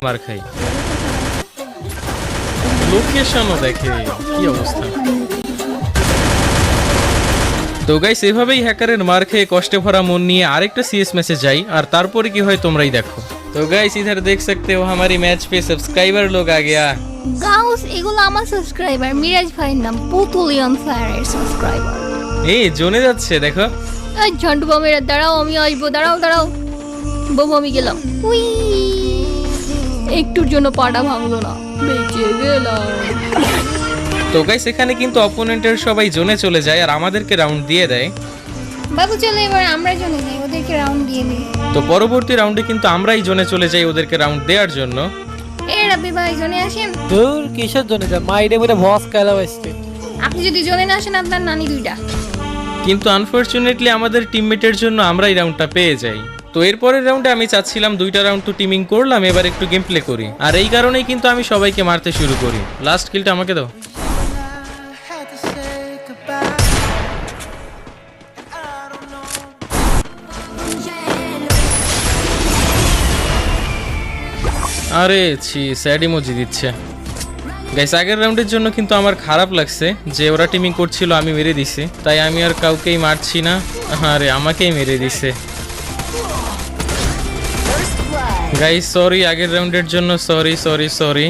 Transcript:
মার খাই। লোকেশনও দেখে কি অবস্থা। তো গাইস এভাবেই হ্যাকারের মার খেয়ে কষ্টে ভরা মন নিয়ে আরেকটা सीएस मैच যাই আর তারপরে কি হয় তোমরাই দেখো। तो गाइस इधर देख सकते हो हमारी मैच पे सब्सक्राइबर लोग आ गया। গাউস এগুলো আমার সাবস্ক্রাইবার, মিরাজ ভাইয়ের নাম, পুতুলিয়ন ফায়ারের সাবস্ক্রাইবার। এই জোনে যাচ্ছে দেখো। এই ঝন্টু বামেরা দাঁড়াও, আমি আসবো, দাঁড়াও দাঁড়াও। বাবু আমি গেলাম। উই, একটুর জন্য পাটা ভাঙলো না, বেঁচে গেলাম। তো গাইস এখানে কিন্তু অপোনেন্টের সবাই জোনে চলে যায় আর আমাদেরকে রাউন্ড দিয়ে দেয়। বাবু চলে এবার আমরা জোনে যাই, ওদেরকে রাউন্ড দিয়ে দিই। তো পরবর্তী রাউন্ডে কিন্তু আমরাই জোনে চলে যাই ওদেরকে রাউন্ড দেওয়ার জন্য। এ রাব্বি ভাই জোনে আসেন। দূর কিসের জন্য যা মাইরে মেরে ভস খেলা হয়েছে। আপনি যদি জোনে না আসেন আপনার নানি দুইটা। কিন্তু আনফরচুনেটলি আমাদের টিমমেটের জন্য আমরাই রাউন্ডটা পেয়ে যাই। তো এরপরের রাউন্ডে আমি চাচ্ছিলাম দুইটা রাউন্ড তো টিমিং করলাম, এবার একটু গেম প্লে করি। আর এই কারণেই কিন্তু আমি সবাইকে মারতে শুরু করি। লাস্ট কিলটা আমাকে দাও। আরে ছি, স্যাড ইমোজি দিচ্ছে। গাইস আগের রাউন্ডের জন্য কিন্তু আমার খারাপ লাগছে যে ওরা টিমিং করছিল, আমি মেরে দিছি, তাই আমি আর কাউকেই মারছি না। আরে আমাকেই মেরে দিছে। গাইস সরি আগের রাউন্ডের জন্য, সরি সরি সরি।